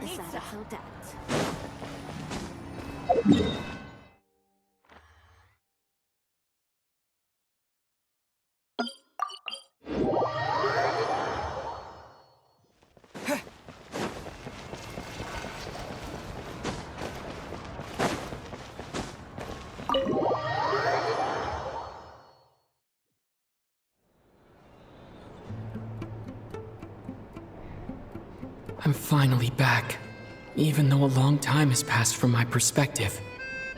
Tsaritsa. Odette. I'm finally back, even though a long time has passed from my perspective.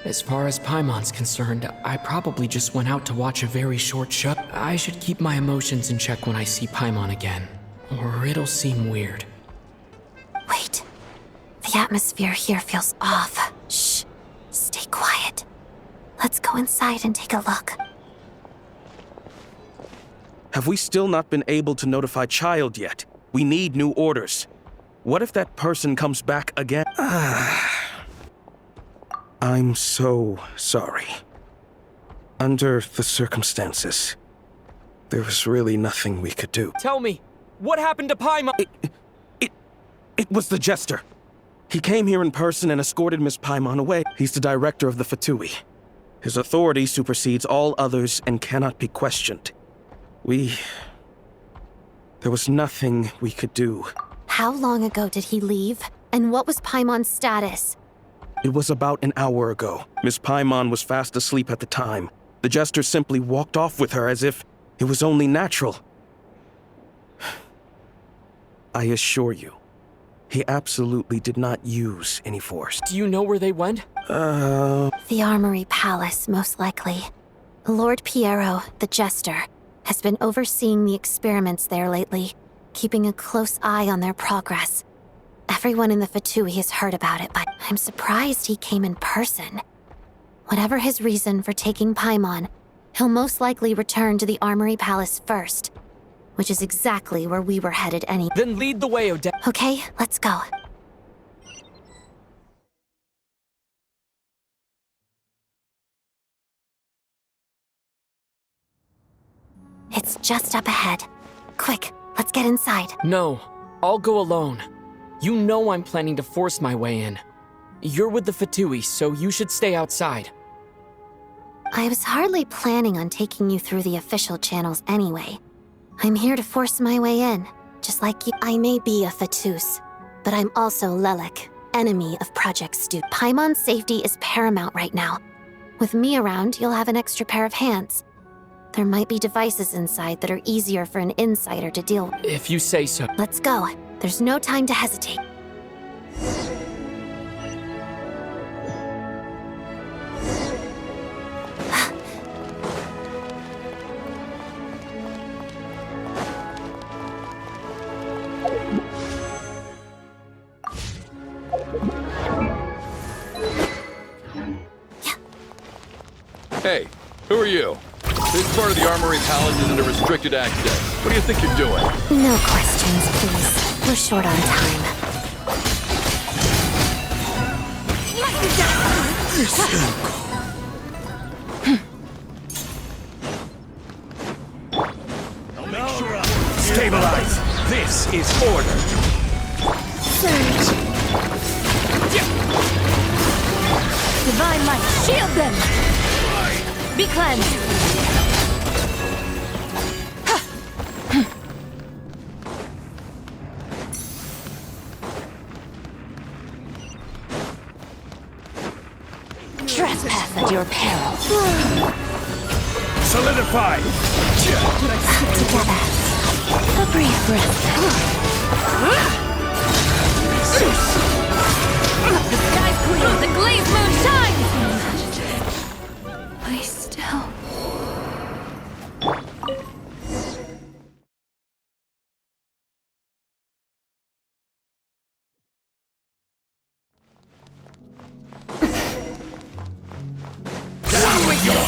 As far as Paimon's concerned, I probably just went out to watch a very short show. I should keep my emotions in check when I see Paimon again, or it'll seem weird. Wait. The atmosphere here feels off. Shh. Stay quiet. Let's go inside and take a look. Have we still not been able to notify Child yet? We need new orders. What if that person comes back again? I'm so sorry. Under the circumstances, there was really nothing we could do. Tell me, what happened to Paimon? It was the Jester. He came here in person and escorted Miss Paimon away. He's the director of the Fatui. His authority supersedes all others and cannot be questioned. There was nothing we could do. How long ago did he leave? And what was Paimon's status? It was about an hour ago. Miss Paimon was fast asleep at the time. The Jester simply walked off with her as if it was only natural. I assure you, he absolutely did not use any force. Do you know where they went? The Armory Palace, most likely. Lord Piero, the Jester, has been overseeing the experiments there lately, keeping a close eye on their progress. Everyone in the Fatui has heard about it, but I'm surprised he came in person. Whatever his reason for taking Paimon, he'll most likely return to the Armory Palace first, which is exactly where we were headed anyway. Then lead the way, Odette. Okay, let's go. It's just up ahead. Quick, let's get inside. No, I'll go alone. You know I'm planning to force my way in. You're with the Fatui, so you should stay outside. I was hardly planning on taking you through the official channels anyway. I'm here to force my way in, just like you. I may be a Fatus, but I'm also Lelek, enemy of Project Stu. Paimon's safety is paramount right now. With me around, you'll have an extra pair of hands. There might be devices inside that are easier for an insider to deal with. If you say so. Let's go. There's no time to hesitate. Hey, who are you? This part of the Armory Palace is under restricted access. What do you think you're doing? No questions, please. We're short on time. Stabilize! This is order! Surge! Divine light, shield them! Be cleansed! Trespass at your peril. Solidify! Together. A brief rest. The sky's clear, the glazed moon shines! I still...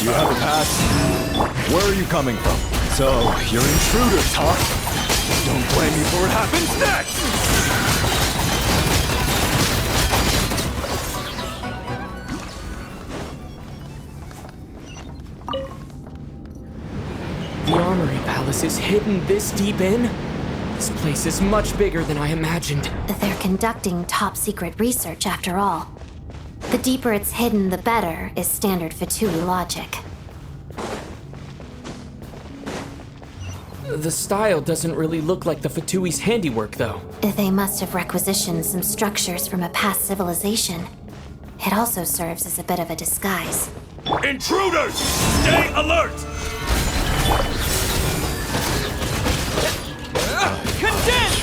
You have a pass? Where are you coming from? So, you're intruders, huh? Don't blame me for what happens next! The Armory Palace is hidden this deep in? This place is much bigger than I imagined. They're conducting top-secret research, after all. The deeper it's hidden, the better, is standard Fatui logic. The style doesn't really look like the Fatui's handiwork, though. They must have requisitioned some structures from a past civilization. It also serves as a bit of a disguise. Intruders! Stay alert! Condense!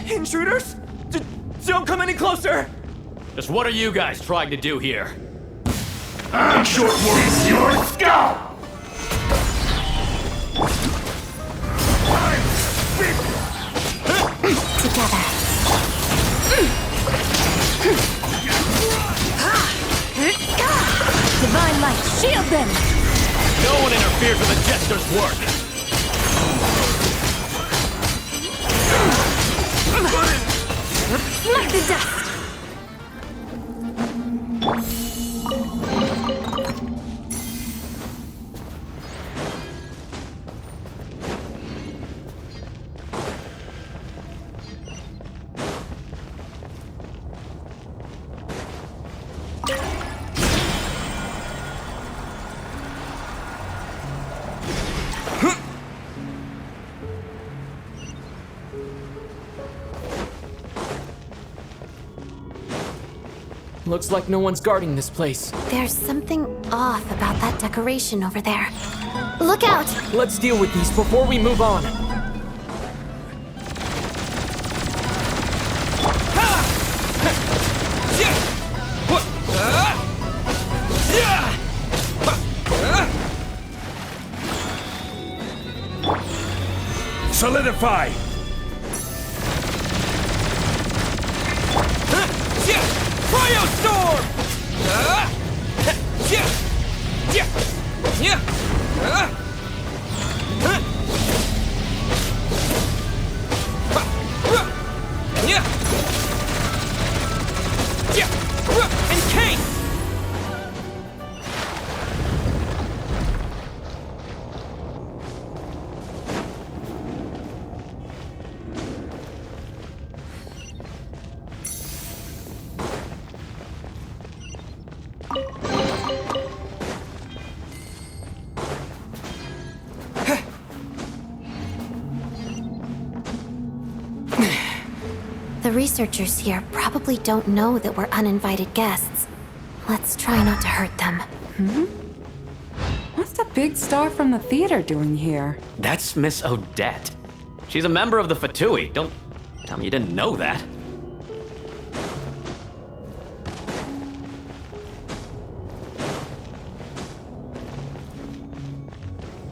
Intruders? Don't come any closer! Just what are you guys trying to do here? Short words, your scalp! Together. Divine light, shield them! No one interferes with the Jester's work! Like the dust! Looks like no one's guarding this place. There's something off about that decoration over there. Look out! Let's deal with these before we move on. Solidify! Cryo storm! Encase! The researchers here probably don't know that we're uninvited guests. Let's try not to hurt them. What's the big star from the theater doing here? That's Miss Odette. She's a member of the Fatui. Don't tell me you didn't know that.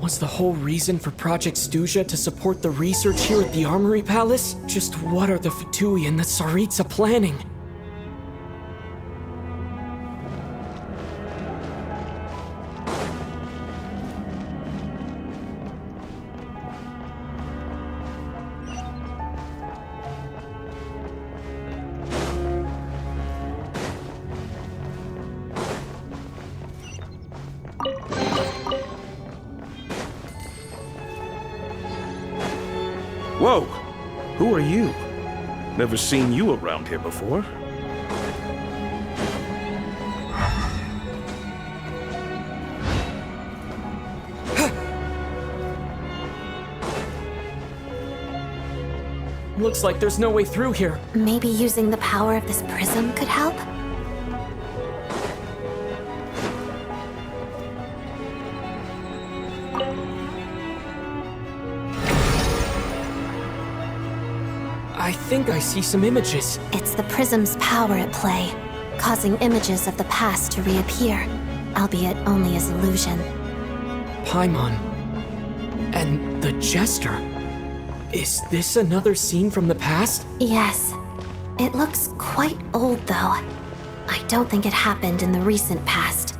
Was the whole reason for Project Stuja to support the research here at the Armory Palace? Just what are the Fatui and the Tsaritsa planning? Whoa! Who are you? Never seen you around here before. Looks like there's no way through here. Maybe using the power of this prism could help? I think I see some images. It's the prism's power at play, causing images of the past to reappear, albeit only as illusion. Paimon. And the Jester. Is this another scene from the past? Yes. It looks quite old, though. I don't think it happened in the recent past.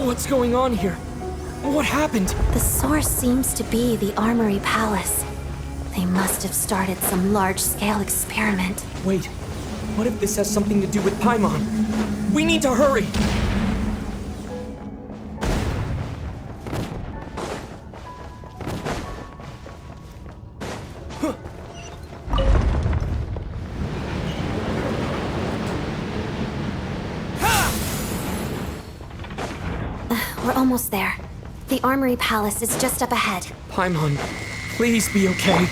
What's going on here? What happened? The source seems to be the Armory Palace. They must have started some large-scale experiment. Wait, what if this has something to do with Paimon? We need to hurry! We're almost there. The Armory Palace is just up ahead. Paimon, please be okay.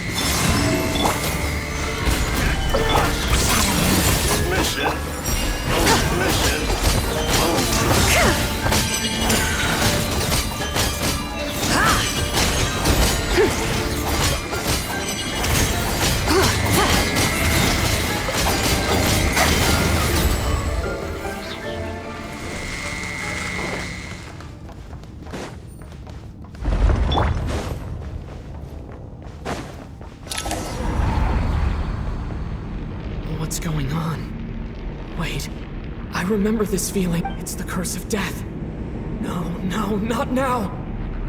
What's going on? Wait, I remember this feeling. It's the curse of death. No, not now!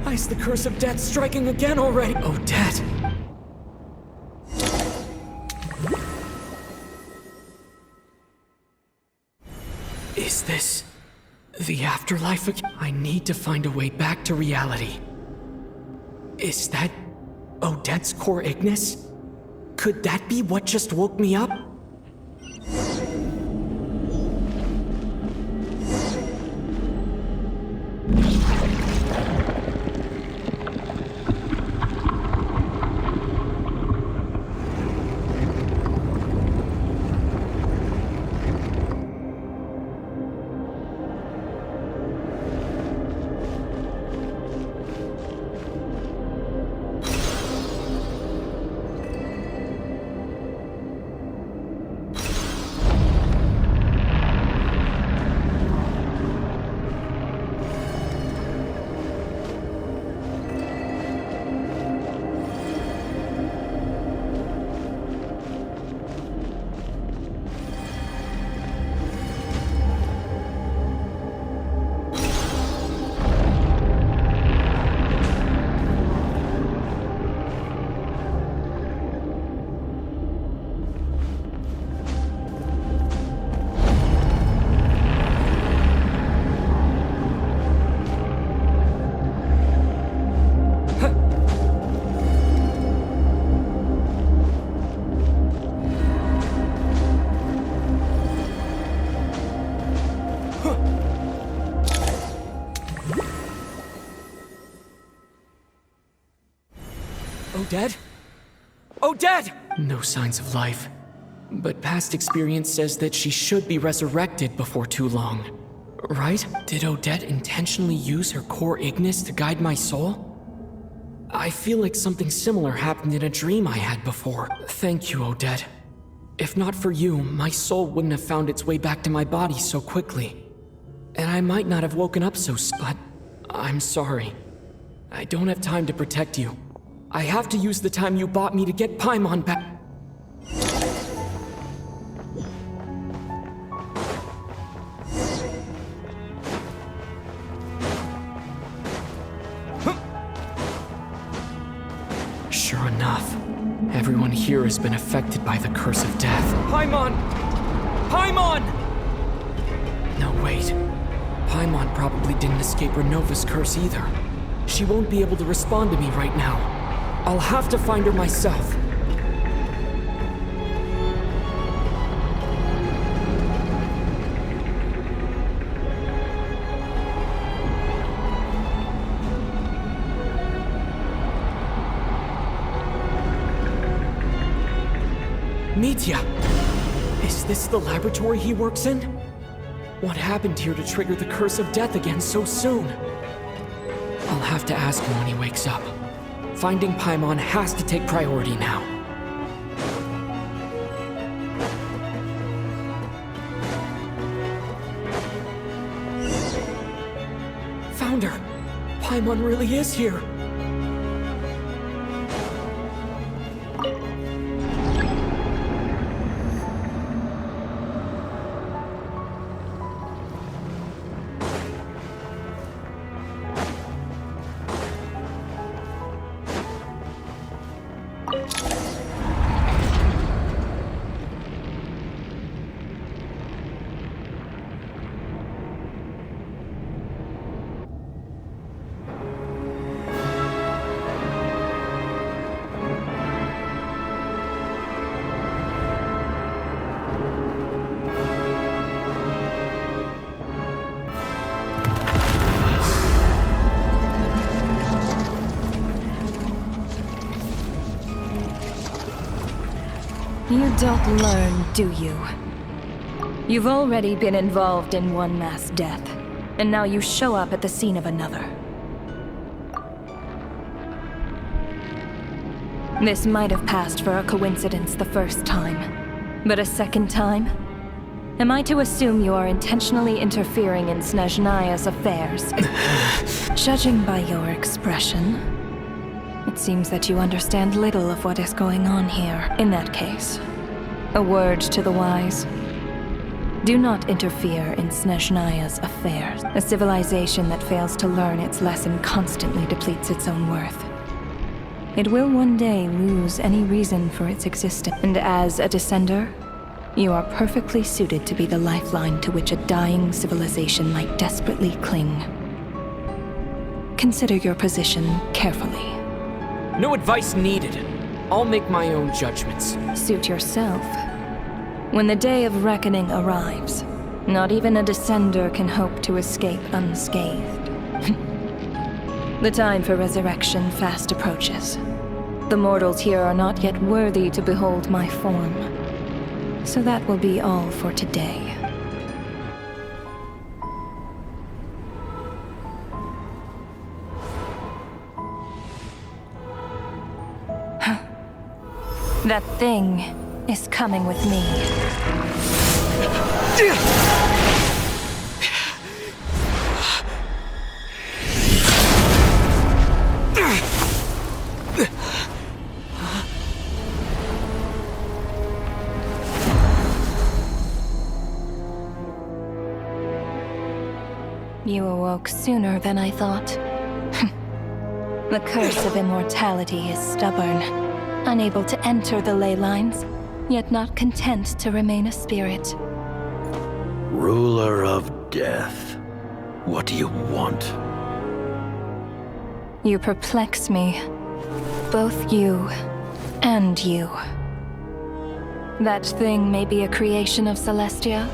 Why is the curse of death striking again already? Odette! Is this the afterlife again? I need to find a way back to reality. Is that Odette's core Ignis? Could that be what just woke me up? Odette? Odette! No signs of life. But past experience says that she should be resurrected before too long. Right? Did Odette intentionally use her core Ignis to guide my soul? I feel like something similar happened in a dream I had before. Thank you, Odette. If not for you, my soul wouldn't have found its way back to my body so quickly. And I might not have woken up so soon, but I'm sorry. I don't have time to protect you. I have to use the time you bought me to get Paimon back. Sure enough, everyone here has been affected by the curse of death. Paimon! Paimon! No, wait. Paimon probably didn't escape Renova's curse either. She won't be able to respond to me right now. I'll have to find her myself. Mitya! Is this the laboratory he works in? What happened here to trigger the curse of death again so soon? I'll have to ask him when he wakes up. Finding Paimon has to take priority now. Found her! Paimon really is here! You don't learn, do you? You've already been involved in one mass death, and now you show up at the scene of another. This might have passed for a coincidence the first time, but a second time? Am I to assume you are intentionally interfering in Snezhnaya's affairs? Judging by your expression, it seems that you understand little of what is going on here. In that case, a word to the wise. Do not interfere in Snezhnaya's affairs. A civilization that fails to learn its lesson constantly depletes its own worth. It will one day lose any reason for its existence, and as a descender, you are perfectly suited to be the lifeline to which a dying civilization might desperately cling. Consider your position carefully. No advice needed. I'll make my own judgments. Suit yourself. When the day of reckoning arrives, not even a descender can hope to escape unscathed. The time for resurrection fast approaches. The mortals here are not yet worthy to behold my form. So that will be all for today. That thing is coming with me. You awoke sooner than I thought. The curse of immortality is stubborn, unable to enter the ley lines, yet not content to remain a spirit. Ruler of death, what do you want? You perplex me. Both you and you. That thing may be a creation of Celestia,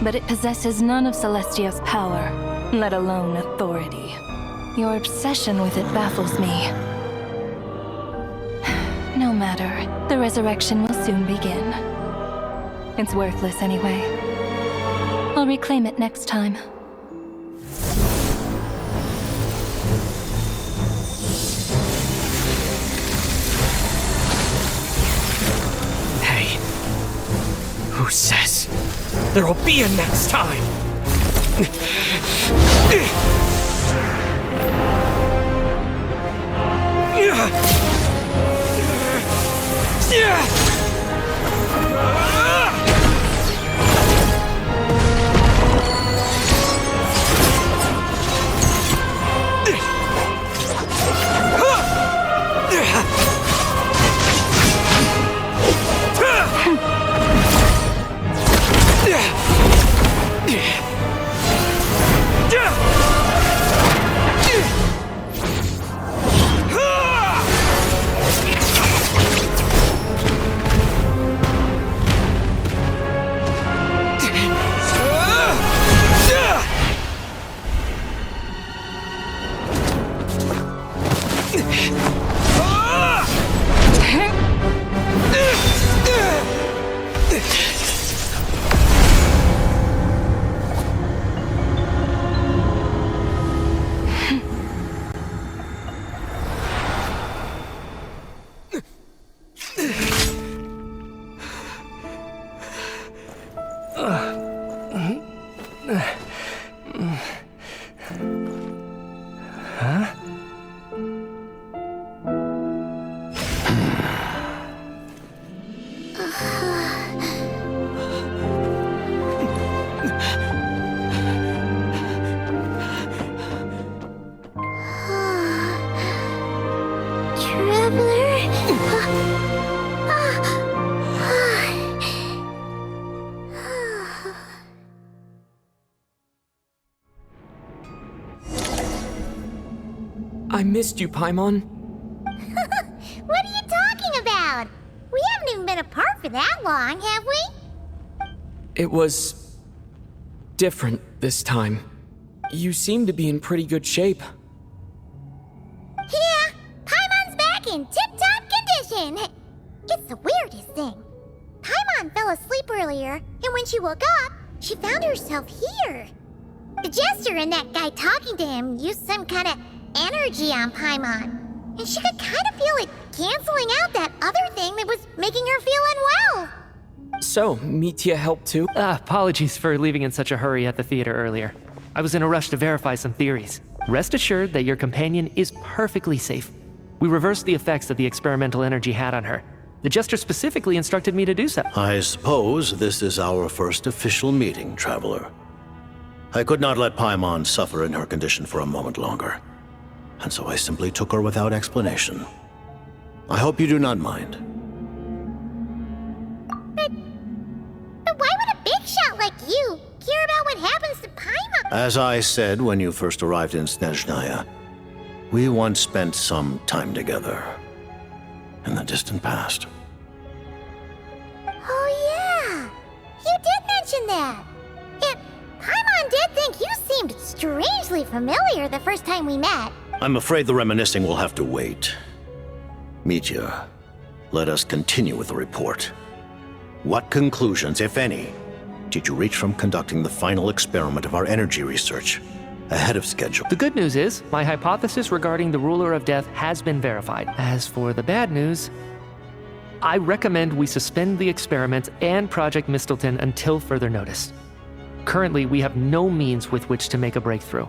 but it possesses none of Celestia's power, let alone authority. Your obsession with it baffles me. No matter, the resurrection will soon begin. It's worthless anyway. I'll reclaim it next time. Hey, who says there'll be a next time? I missed you, Paimon. What are you talking about? We haven't even been apart for that long, have we? It was different this time. You seem to be in pretty good shape. Yeah, Paimon's back in tip-top condition. It's the weirdest thing. earlier, and when she woke up, she found herself here. The Jester and that guy talking to him used some kind of energy on Paimon, and she could kind of feel it canceling out that other thing that was making her feel unwell. So, Mitya helped too? Apologies for leaving in such a hurry at the theater earlier. I was in a rush to verify some theories. Rest assured that your companion is perfectly safe. We reversed the effects that the experimental energy had on her. The Jester specifically instructed me to do so. I suppose this is our first official meeting, Traveler. I could not let Paimon suffer in her condition for a moment longer, and so I simply took her without explanation. I hope you do not mind. But why would a big shot like you care about what happens to Paimon? As I said when you first arrived in Snezhnaya, we once spent some time together in the distant past. Oh yeah, you did mention that. And Paimon did think you seemed strangely familiar the first time we met. I'm afraid the reminiscing will have to wait. Mitya, let us continue with the report. What conclusions, if any, did you reach from conducting the final experiment of our energy research ahead of schedule? The good news is, my hypothesis regarding the Ruler of Death has been verified. As for the bad news, I recommend we suspend the experiment and Project Mistelton until further notice. Currently, we have no means with which to make a breakthrough.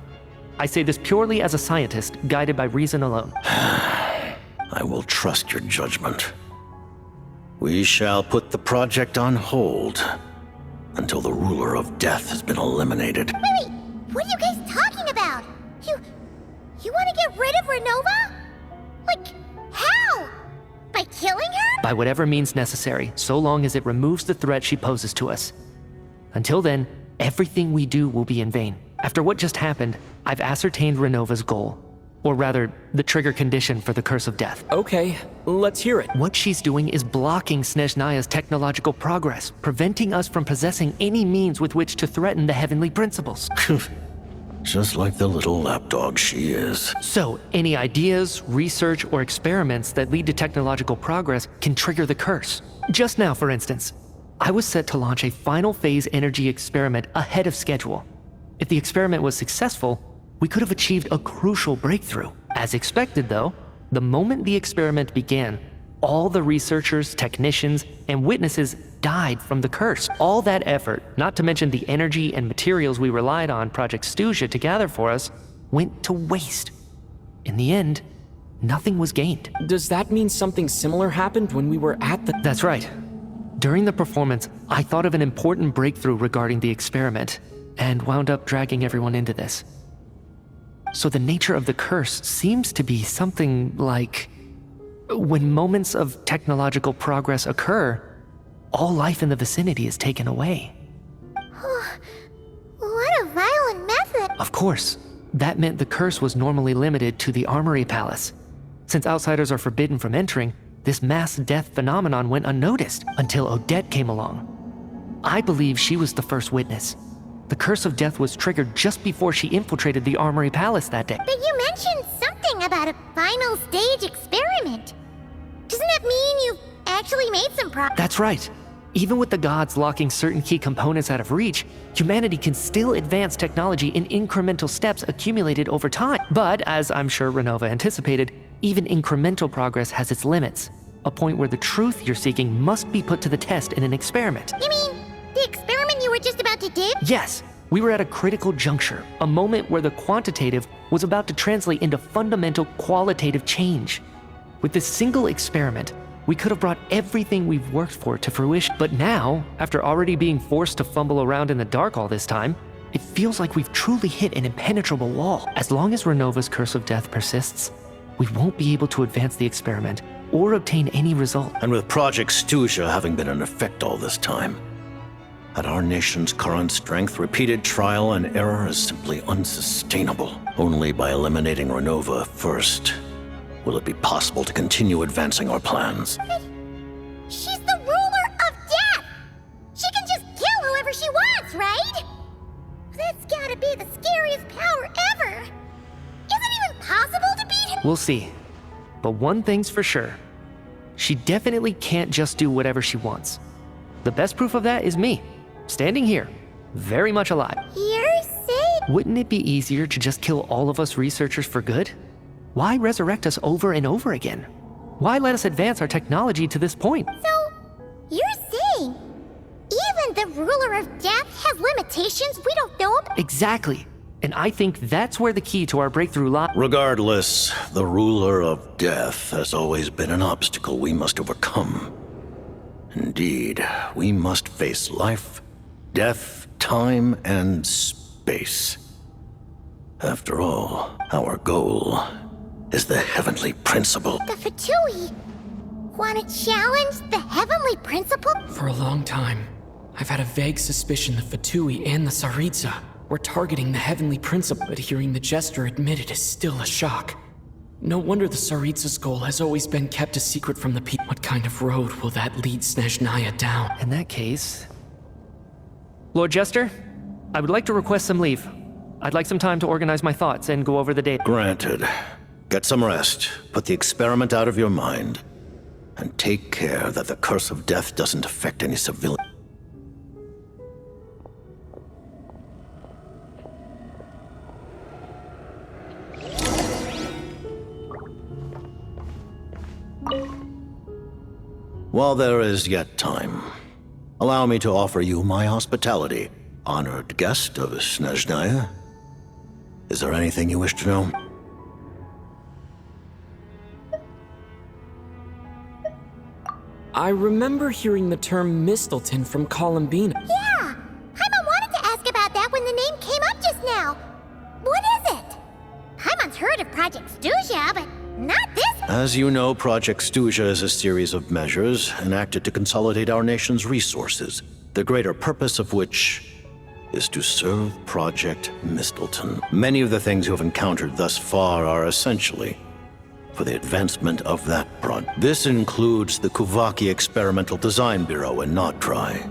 I say this purely as a scientist, guided by reason alone. I will trust your judgment. We shall put the project on hold until the Ruler of Death has been eliminated. Wait, what are you guys talking about? You want to get rid of Renova? Like, how? By killing her? By whatever means necessary, so long as it removes the threat she poses to us. Until then, everything we do will be in vain. After what just happened, I've ascertained Renova's goal. Or rather, the trigger condition for the Curse of Death. Okay, let's hear it. What she's doing is blocking Snezhnaya's technological progress, preventing us from possessing any means with which to threaten the heavenly principles. Just like the little lapdog she is. So, any ideas, research, or experiments that lead to technological progress can trigger the curse. Just now, for instance, I was set to launch a final phase energy experiment ahead of schedule. If the experiment was successful, we could have achieved a crucial breakthrough. As expected, though, the moment the experiment began, all the researchers, technicians, and witnesses died from the curse. All that effort, not to mention the energy and materials we relied on Project Snezhnaya to gather for us, went to waste. In the end, nothing was gained. Does that mean something similar happened when we were at the... That's right. During the performance, I thought of an important breakthrough regarding the experiment, and wound up dragging everyone into this. So the nature of the curse seems to be something like, when moments of technological progress occur, all life in the vicinity is taken away. What a violent method! Of course, that meant the curse was normally limited to the Armory Palace. Since outsiders are forbidden from entering, this mass death phenomenon went unnoticed until Odette came along. I believe she was the first witness. The Curse of Death was triggered just before she infiltrated the Armory Palace that day. But you mentioned something about a final stage experiment. Doesn't that mean you've actually made some progress? That's right. Even with the gods locking certain key components out of reach, humanity can still advance technology in incremental steps accumulated over time. But, as I'm sure Renova anticipated, even incremental progress has its limits. A point where the truth you're seeking must be put to the test in an experiment. You mean the experiment you were just about to do? Yes. We were at a critical juncture, a moment where the quantitative was about to translate into fundamental qualitative change. With this single experiment, we could have brought everything we've worked for to fruition. But now, after already being forced to fumble around in the dark all this time, it feels like we've truly hit an impenetrable wall. As long as Renova's Curse of Death persists, we won't be able to advance the experiment or obtain any result. And with Project Snezhnaya having been in effect all this time, at our nation's current strength, repeated trial and error is simply unsustainable. Only by eliminating Renova first will it be possible to continue advancing our plans. But she's the ruler of death! She can just kill whoever she wants, right? That's gotta be the scariest power ever! Is it even possible to beat her? We'll see. But one thing's for sure. She definitely can't just do whatever she wants. The best proof of that is me, standing here, very much alive. You're saying... Wouldn't it be easier to just kill all of us researchers for good? Why resurrect us over and over again? Why let us advance our technology to this point? So, you're saying even the ruler of death has limitations we don't know about? Exactly. And I think that's where the key to our breakthrough lies. Regardless, the ruler of death has always been an obstacle we must overcome. Indeed, we must face life, death, time, and space. After all, our goal is the heavenly principle. The Fatui want to challenge the heavenly principle? For a long time, I've had a vague suspicion the Fatui and the Tsaritsa were targeting the heavenly principle, but hearing the Jester admit it is still a shock. No wonder the Tsaritsa's goal has always been kept a secret from the people. What kind of road will that lead Snezhnaya down? In that case... Lord Jester, I would like to request some leave. I'd like some time to organize my thoughts and go over the data. Granted. Get some rest, put the experiment out of your mind, and take care that the curse of death doesn't affect any civilians. While there is yet time, allow me to offer you my hospitality, honored guest of Snezhnaya. Is there anything you wish to know? I remember hearing the term Mistleton from Columbina. Yeah! Paimon wanted to ask about that when the name came up just now. What is it? Paimon's heard of Project Stuzha, but not this. As you know, Project Stuzha is a series of measures enacted to consolidate our nation's resources, the greater purpose of which is to serve Project Mistleton. Many of the things you have encountered thus far are essentially for the advancement of that project. This includes the Kuvaki Experimental Design Bureau in Nocturne.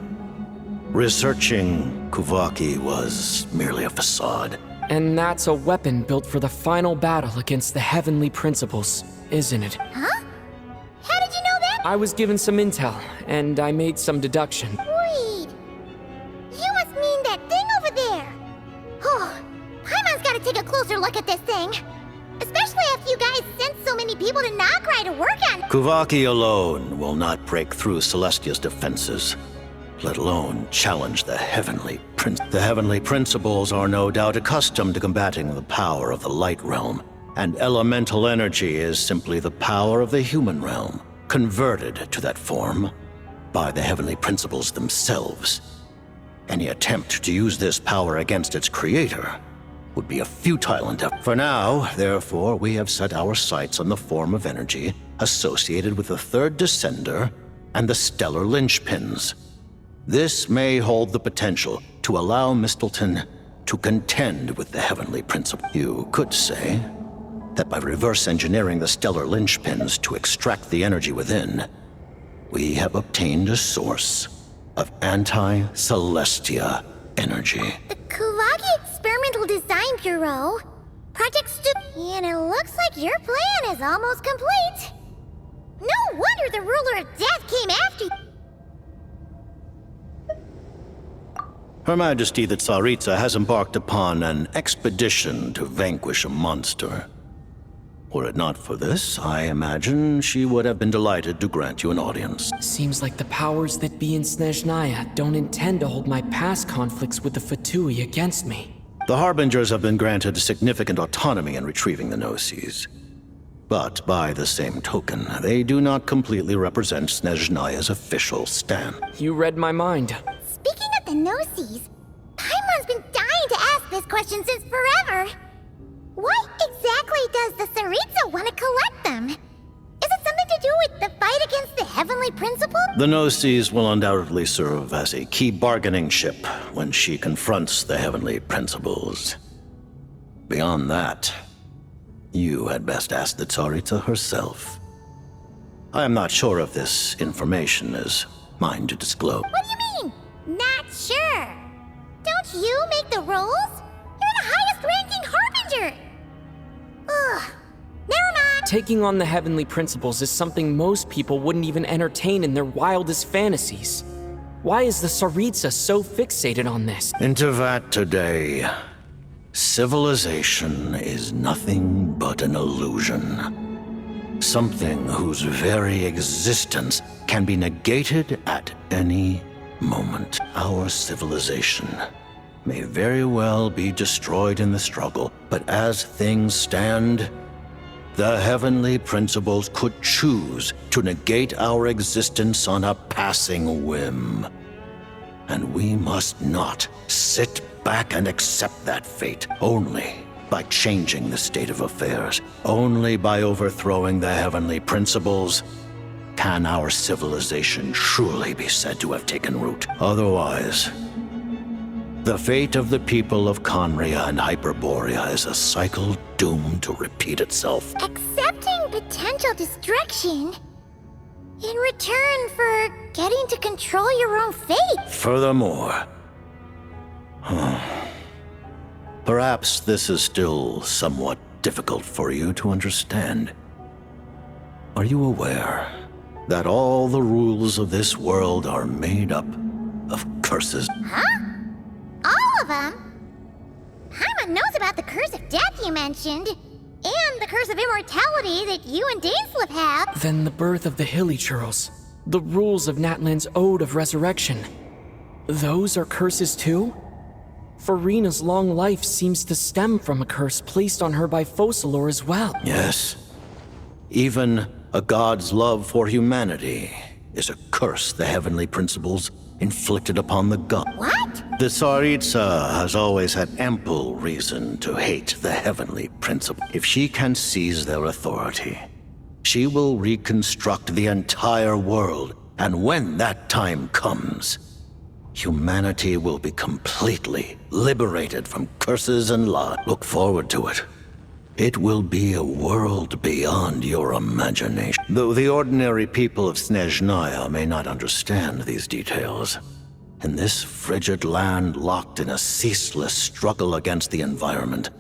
Researching Kuvaki was merely a facade. And that's a weapon built for the final battle against the heavenly principles, isn't it? Huh? How did you know that? I was given some intel, and I made some deduction. Wait. You must mean that thing over there. Oh, Paimon's gotta take a closer look at this thing. Especially after you guys sent so many people to Nocturne to work on it. Kuvaki alone will not break through Celestia's defenses, let alone challenge the heavenly principles. The heavenly principles are no doubt accustomed to combating the power of the light realm, and elemental energy is simply the power of the human realm, converted to that form by the heavenly principles themselves. Any attempt to use this power against its creator would be a futile endeavor. For now, therefore, we have set our sights on the form of energy associated with the third descender and the stellar linchpins. This may hold the potential to allow Mistleton to contend with the heavenly principle. You could say that by reverse engineering the stellar linchpins to extract the energy within, we have obtained a source of anti-Celestia energy. The Kuvaki Experimental Design Bureau? Project And it looks like your plan is almost complete. No wonder the ruler of death came after you. Her Majesty the Tsaritsa has embarked upon an expedition to vanquish a monster. Were it not for this, I imagine she would have been delighted to grant you an audience. Seems like the powers that be in Snezhnaya don't intend to hold my past conflicts with the Fatui against me. The Harbingers have been granted significant autonomy in retrieving the Gnosis. But by the same token, they do not completely represent Snezhnaya's official stand. You read my mind. Speaking of the Gnosis, Paimon's been dying to ask this question since forever. What exactly does the Tsaritsa want to collect them? Is it something to do with the fight against the heavenly principle? The Gnosis will undoubtedly serve as a key bargaining chip when she confronts the heavenly principles. Beyond that, you had best ask the Tsaritsa herself. I am not sure if this information is mine to disclose. What do you mean, not sure? Don't you make the rolls? You're the highest-ranking Harbinger! Ugh, never mind. Taking on the heavenly principles is something most people wouldn't even entertain in their wildest fantasies. Why is the Tsaritsa so fixated on this? Intervat today. Civilization is nothing but an illusion. Something whose very existence can be negated at any moment. Our civilization may very well be destroyed in the struggle, but as things stand, the heavenly principles could choose to negate our existence on a passing whim. And we must not sit back and accept that fate. Only by changing the state of affairs, only by overthrowing the heavenly principles, can our civilization truly be said to have taken root. Otherwise, the fate of the people of Conria and Hyperborea is a cycle doomed to repeat itself. Accepting potential destruction in return for getting to control your own fate. Furthermore, perhaps this is still somewhat difficult for you to understand. Are you aware that all the rules of this world are made up of curses? Huh? All of them? Paimon knows about the curse of death you mentioned, and the curse of immortality that you and Dainsleif have. Then the birth of the Hilichurls, the rules of Natlan's Ode of Resurrection, those are curses too? Farina's long life seems to stem from a curse placed on her by Focalor as well. Yes. Even a god's love for humanity is a curse the heavenly principles inflicted upon the god. What? The Tsaritsa has always had ample reason to hate the heavenly principle. If she can seize their authority, she will reconstruct the entire world, and when that time comes, humanity will be completely liberated from curses and lies. Look forward to it. It will be a world beyond your imagination. Though the ordinary people of Snezhnaya may not understand these details, in this frigid land locked in a ceaseless struggle against the environment,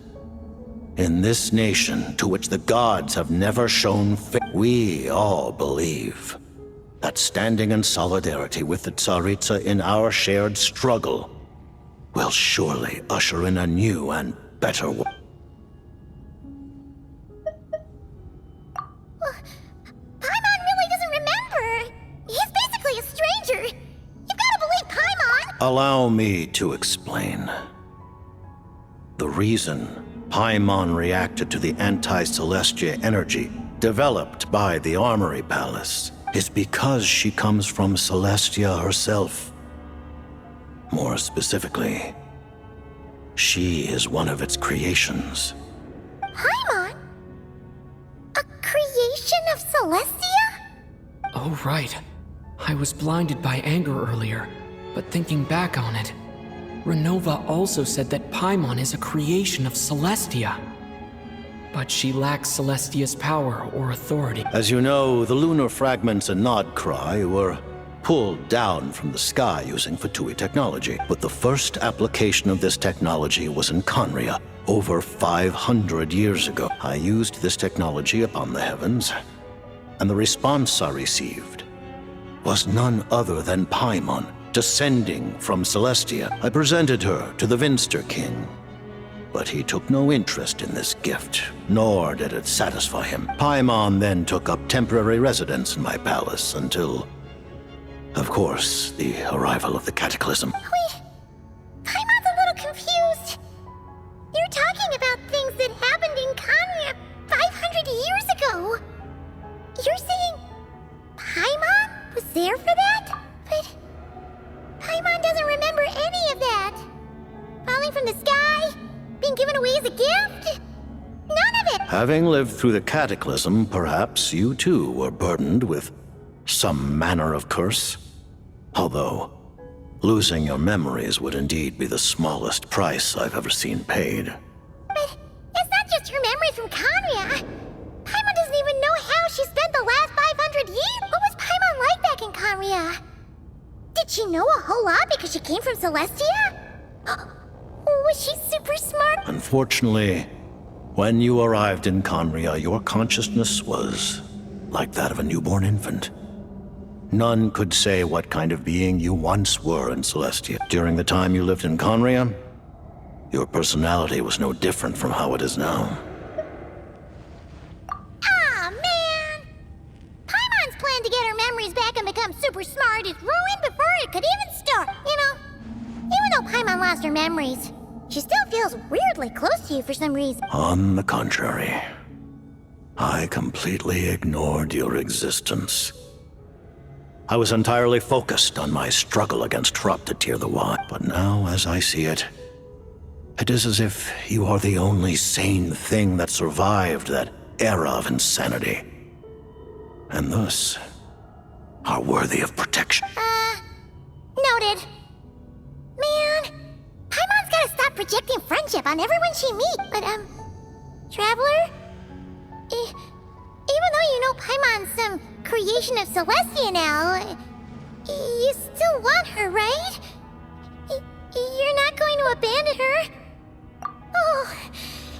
in this nation to which the gods have never shown fit, we all believe that standing in solidarity with the Tsaritsa in our shared struggle will surely usher in a new and better world. Paimon really doesn't remember. He's basically a stranger. You've got to believe Paimon. Allow me to explain. The reason Paimon reacted to the anti-Celestia energy developed by the Armory Palace is because she comes from Celestia herself. More specifically, she is one of its creations. Paimon? A creation of Celestia? Oh, right. I was blinded by anger earlier, but thinking back on it, Renova also said that Paimon is a creation of Celestia. But she lacks Celestia's power or authority. As you know, the lunar fragments in Nocturne were pulled down from the sky using Fatui technology. But the first application of this technology was in Conria, over 500 years ago. I used this technology upon the heavens, and the response I received was none other than Paimon, descending from Celestia. I presented her to the Vinster King, but he took no interest in this gift, nor did it satisfy him. Paimon then took up temporary residence in my palace until, of course, the arrival of the Cataclysm. Wait, Paimon's a little confused. You're talking about things that happened in Conria 500 years ago. You're saying Paimon was there for that? But Paimon doesn't remember any of that. Falling from the sky? Being given away as a gift? None of it! Having lived through the Cataclysm, perhaps you too were burdened with some manner of curse. Although, losing your memories would indeed be the smallest price I've ever seen paid. But it's not just her memory from Conria. Paimon doesn't even know how she spent the last 500 years. What was Paimon like back in Conria? Did she know a whole lot because she came from Celestia? Was she super smart? Unfortunately, when you arrived in Conria, your consciousness was like that of a newborn infant. None could say what kind of being you once were in Celestia. During the time you lived in Conria, your personality was no different from how it is now. Aw, man! Paimon's plan to get her memories back and become super smart is ruined before it could even start, you know? Even though Paimon lost her memories, she still feels weirdly close to you for some reason. On the contrary, I completely ignored your existence. I was entirely focused on my struggle against corrupted Tier the One. But now, as I see it, it is as if you are the only sane thing that survived that era of insanity. And thus, are worthy of protection. Noted. Man, Paimon's gotta stop projecting friendship on everyone she meets. But, Traveler? Even though you know Paimon's some creation of Celestia now, you still want her, right? You're not going to abandon her? Oh,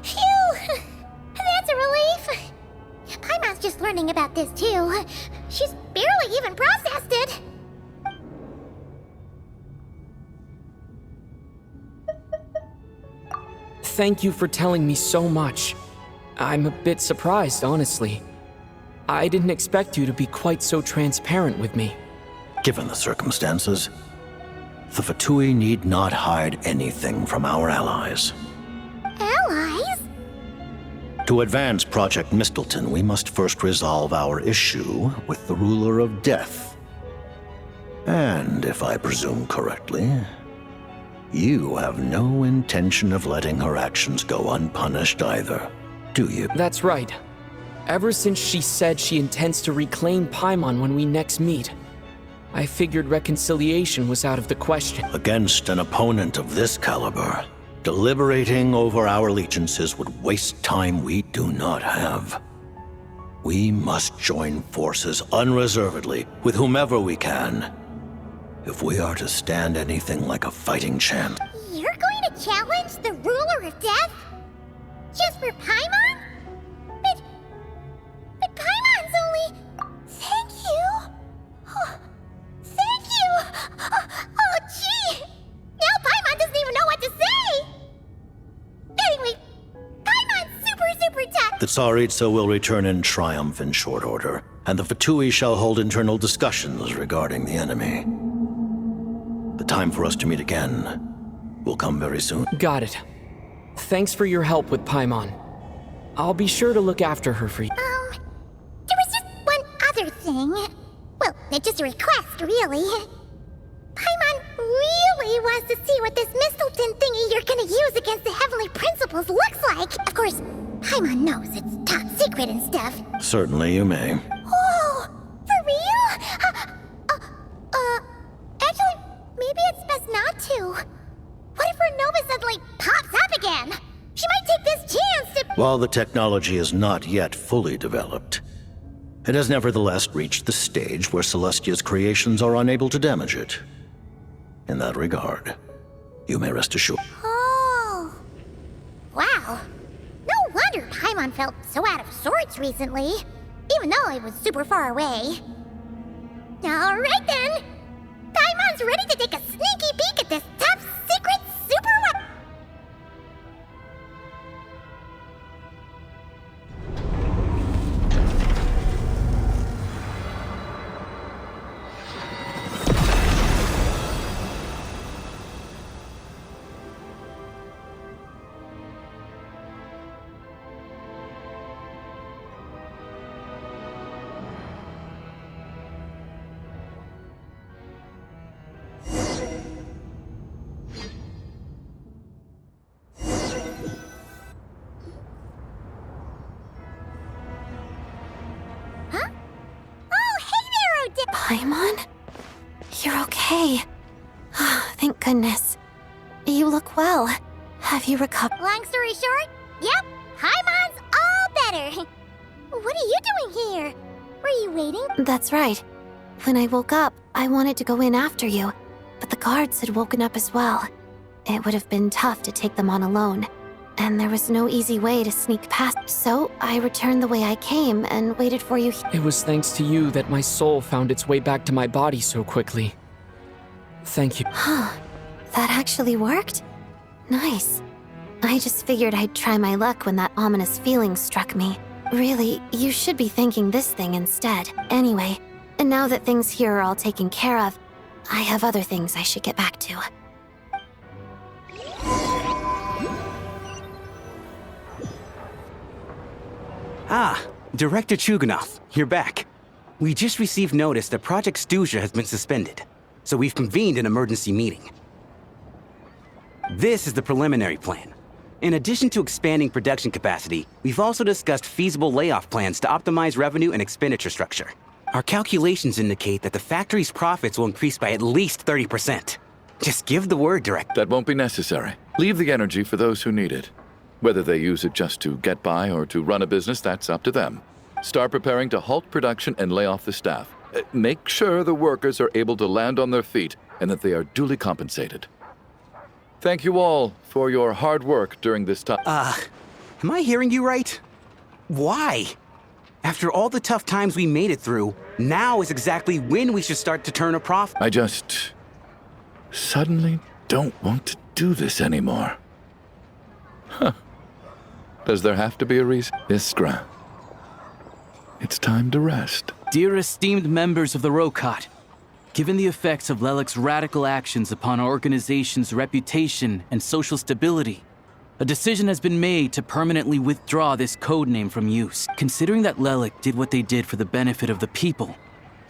phew! That's a relief. Paimon's just learning about this too. She's barely even processed it. Thank you for telling me so much. I'm a bit surprised, honestly. I didn't expect you to be quite so transparent with me. Given the circumstances, the Fatui need not hide anything from our allies. Allies? To advance Project Mistleton, we must first resolve our issue with the Ruler of Death. And, if I presume correctly, you have no intention of letting her actions go unpunished either, do you? That's right. Ever since she said she intends to reclaim Paimon when we next meet, I figured reconciliation was out of the question. Against an opponent of this caliber, deliberating over our allegiances would waste time we do not have. We must join forces unreservedly with whomever we can, if we are to stand anything like a fighting chance. You're going to challenge the Ruler of Death? Just for Paimon? But Paimon's only... Thank you. Oh, thank you. Oh, gee. Now Paimon doesn't even know what to say. Anyway, Paimon's super tough. The Tsaritsa will return in triumph in short order, and the Fatui shall hold internal discussions regarding the enemy. The time for us to meet again will come very soon. Got it. Thanks for your help with Paimon. I'll be sure to look after her for you. There was just one other thing. Well, it's just a request, really. Paimon really wants to see what this Mistleton thingy you're gonna use against the Heavenly Principles looks like. Of course, Paimon knows it's top secret and stuff. Certainly you may. Oh, for real? Actually, maybe it's best not to. What if Renova suddenly pops up again? She might take this chance to... While the technology is not yet fully developed, it has nevertheless reached the stage where Celestia's creations are unable to damage it. In that regard, you may rest assured. Oh. Wow. No wonder Paimon felt so out of sorts recently, even though it was super far away. Alright then. Paimon's ready to take a sneaky peek at this top secret super weapon. Paimon? You're okay. Thank goodness. You look well. Have you recovered? Long story short, yep, Paimon's all better. What are you doing here? Were you waiting? That's right. When I woke up, I wanted to go in after you, but the guards had woken up as well. It would have been tough to take them on alone. and there was no easy way to sneak past. So I returned the way I came and waited for you. It was thanks to you that my soul found its way back to my body so quickly. Thank you. Huh. That actually worked? Nice. I just figured I'd try my luck when that ominous feeling struck me. Really, you should be thanking this thing instead. Anyway, and now that things here are all taken care of, I have other things I should get back to. Ah, Director Chuganov, you're back. We just received notice that Project Snezhnaya has been suspended, so we've convened an emergency meeting. This is the preliminary plan. In addition to expanding production capacity, we've also discussed feasible layoff plans to optimize revenue and expenditure structure. Our calculations indicate that the factory's profits will increase by at least 30%. Just give the word, Director. That won't be necessary. Leave the energy for those who need it. Whether they use it just to get by or to run a business, that's up to them. Start preparing to halt production and lay off the staff. Make sure the workers are able to land on their feet and that they are duly compensated. Thank you all for your hard work during this time. Am I hearing you right? Why? After all the tough times we made it through, now is exactly when we should start to turn a profit. I just suddenly don't want to do this anymore. Huh. Does there have to be a reason? Iskra. It's time to rest. Dear esteemed members of the Rokot, given the effects of Lelik's radical actions upon our organization's reputation and social stability, a decision has been made to permanently withdraw this codename from use. Considering that Lelik did what they did for the benefit of the people,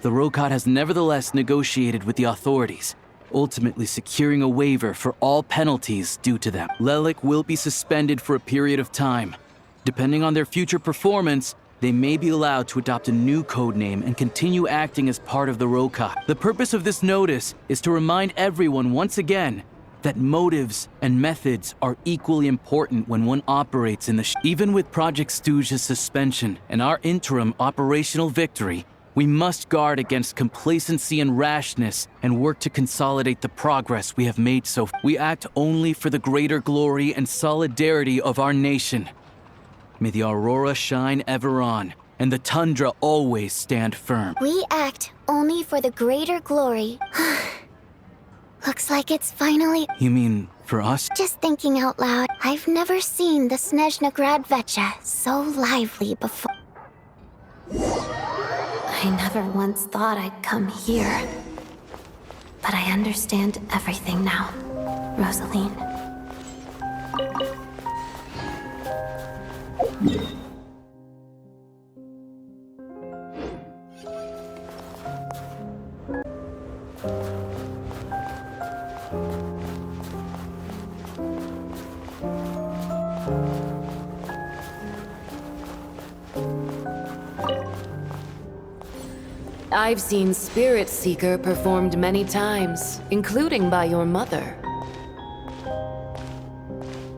the Rokot has nevertheless negotiated with the authorities, ultimately securing a waiver for all penalties due to them. Lelik will be suspended for a period of time. Depending on their future performance, they may be allowed to adopt a new codename and continue acting as part of the Rokot. The purpose of this notice is to remind everyone once again that motives and methods are equally important when one operates in the Even with Project Snezhnaya's suspension and our interim operational victory, we must guard against complacency and rashness and work to consolidate the progress we have made so far. We act only for the greater glory and solidarity of our nation. May the aurora shine ever on, and the tundra always stand firm. We act only for the greater glory. Looks like it's finally... You mean for us? Just thinking out loud, I've never seen the Snezhnograd Vecha so lively before. I never once thought I'd come here. But I understand everything now, Rosaline. I've seen Spirit Seeker performed many times, including by your mother.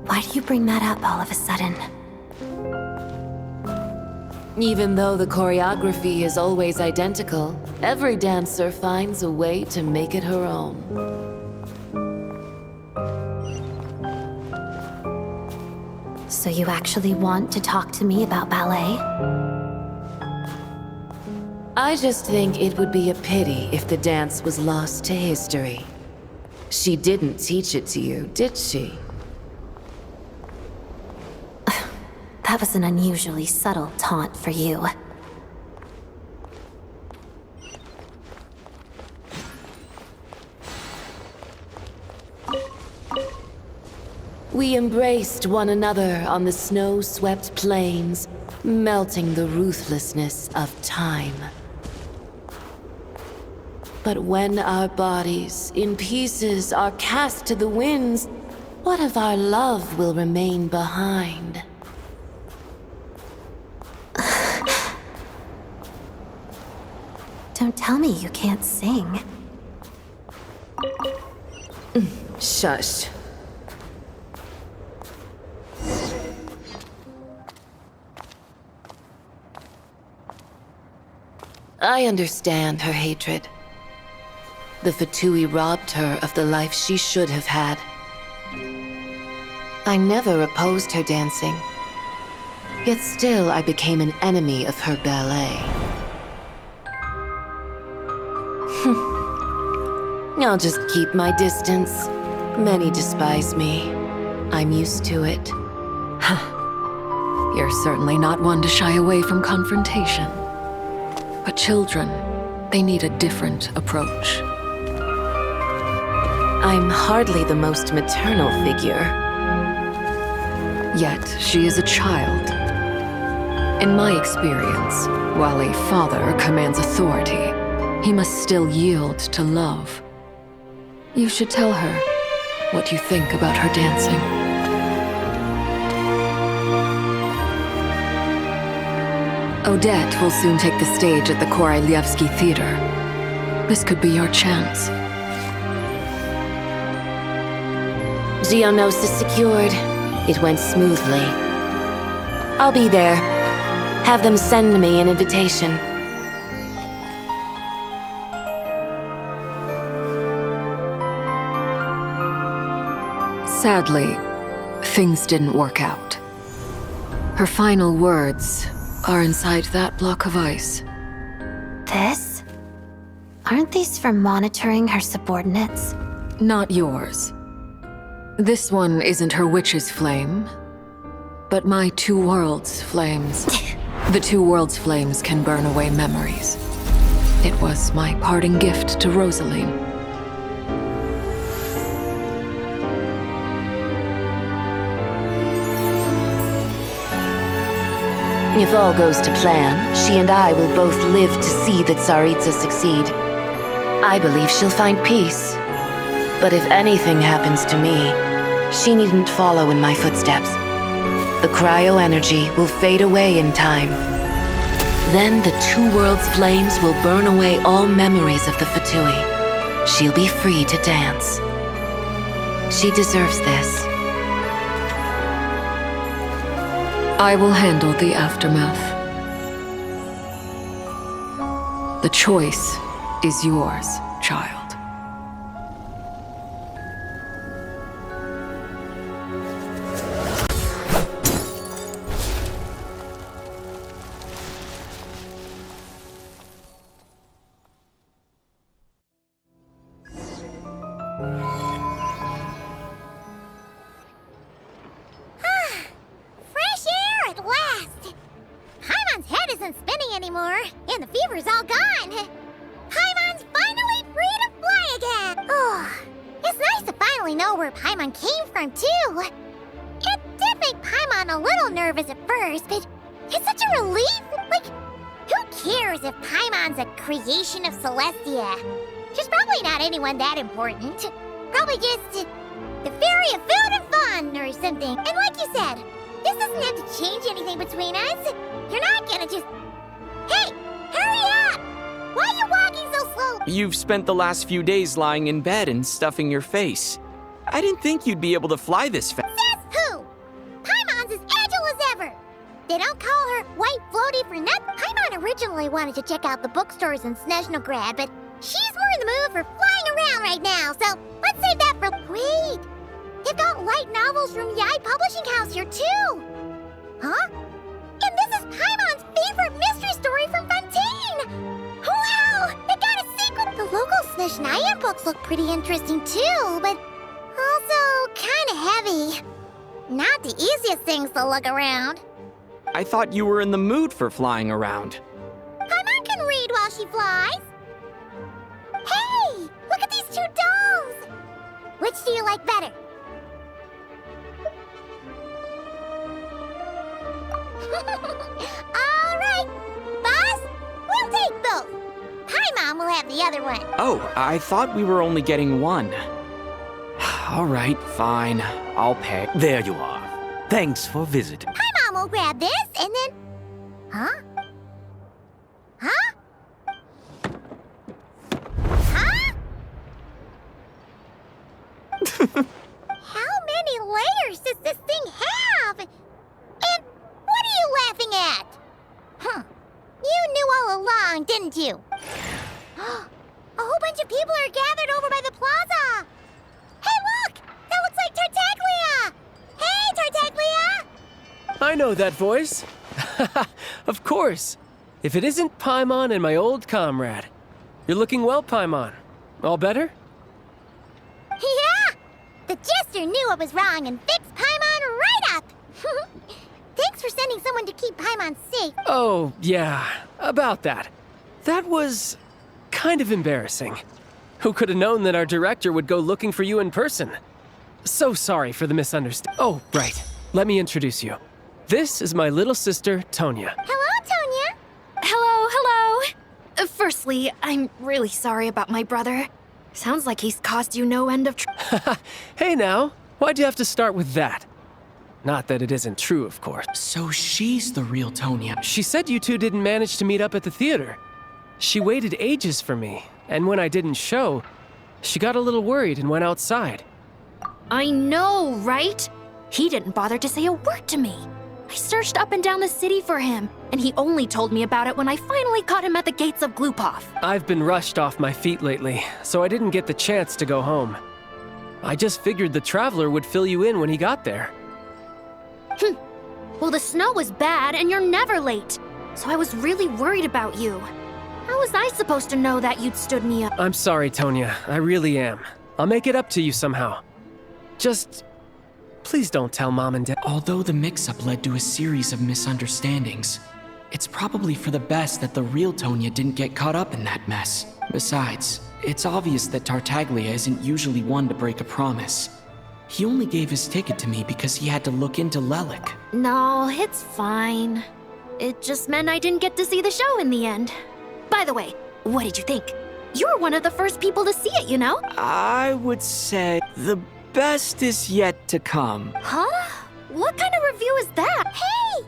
Why do you bring that up all of a sudden? Even though the choreography is always identical, every dancer finds a way to make it her own. So you actually want to talk to me about ballet? I just think it would be a pity if the dance was lost to history. She didn't teach it to you, did she? That was an unusually subtle taunt for you. We embraced one another on the snow-swept plains, melting the ruthlessness of time. But when our bodies, in pieces, are cast to the winds, what of our love will remain behind? Don't tell me you can't sing. Shush. I understand her hatred. The Fatui robbed her of the life she should have had. I never opposed her dancing. Yet still I became an enemy of her ballet. I'll just keep my distance. Many despise me. I'm used to it. You're certainly not one to shy away from confrontation. But children, they need a different approach. I'm hardly the most maternal figure. Yet, she is a child. In my experience, while a father commands authority, he must still yield to love. You should tell her what you think about her dancing. Odette will soon take the stage at the Korylievsky Theater. This could be your chance. Geonosis secured. It went smoothly. I'll be there. Have them send me an invitation. Sadly, things didn't work out. Her final words are inside that block of ice. This? Aren't these for monitoring her subordinates? Not yours. This one isn't her witch's flame, but my two worlds' flames. The two worlds' flames can burn away memories. It was my parting gift to Rosaline. If all goes to plan, she and I will both live to see the Tsaritsa succeed. I believe she'll find peace. But if anything happens to me, she needn't follow in my footsteps. The cryo energy will fade away in time. Then the two worlds' flames will burn away all memories of the Fatui. She'll be free to dance. She deserves this. I will handle the aftermath. The choice is yours, child. That important. Probably just the fairy of food and fun or something. And like you said, this doesn't have to change anything between us. You're not gonna just... Hey! Hurry up! Why are you walking so slow? You've spent the last few days lying in bed and stuffing your face. I didn't think you'd be able to fly this fast. Says who? Paimon's as agile as ever. They don't call her White Floaty for nothing. Paimon originally wanted to check out the bookstores in Snezhnograd, but she's more in the mood for flying around right now, so let's save that for... Wait! They've got light novels from Yai Publishing House here, too! Huh? And this is Paimon's favorite mystery story from Fontaine! Wow! They got a sequel! The local Snezhnaya books look pretty interesting, too, but also kinda heavy. Not the easiest things to look around. I thought you were in the mood for flying around. Paimon can read while she flies. Hey! Look at these two dolls! Which do you like better? Alright! Boss, we'll take both. Paimon will have the other one. Oh, I thought we were only getting one. Alright, fine. I'll pay. There you are. Thanks for visiting. Paimon will grab this, and then... Huh? Huh? How many layers does this thing have? And what are you laughing at? Huh. You knew all along, didn't you? A whole bunch of people are gathered over by the plaza. Hey, look! That looks like Tartaglia! Hey, I know that voice. Of course. If it isn't Paimon and my old comrade. You're looking well, Paimon. All better? Yeah! The Jester knew I was wrong and fixed Paimon right up! Thanks for sending someone to keep Paimon safe. Oh, yeah. About that. That was kind of embarrassing. Who could have known that our director would go looking for you in person? So sorry for the misunderstanding. Oh, right. Let me introduce you. This is my little sister, Tonya. Hello, Tonya. Hello. Firstly, I'm really sorry about my brother. Sounds like he's caused you no end of Hey now, why'd you have to start with that? Not that it isn't true, of course. So she's the real Tonya. She said you two didn't manage to meet up at the theater. She waited ages for me, and when I didn't show, she got a little worried and went outside. I know, right? He didn't bother to say a word to me. I searched up and down the city for him, and he only told me about it when I finally caught him at the gates of Glupov. I've been rushed off my feet lately, so I didn't get the chance to go home. I just figured the Traveler would fill you in when he got there. Well, the snow was bad, and you're never late, so I was really worried about you. How was I supposed to know that you'd stood me up? I'm sorry, Tonya. I really am. I'll make it up to you somehow. Just... please don't tell Mom and Dad. Although the mix-up led to a series of misunderstandings, it's probably for the best that the real Tonya didn't get caught up in that mess. Besides, it's obvious that Tartaglia isn't usually one to break a promise. He only gave his ticket to me because he had to look into Lelik. No, it's fine. It just meant I didn't get to see the show in the end. By the way, what did you think? You were one of the first people to see it, you know? I would say the best is yet to come. Huh? What kind of review is that? Hey!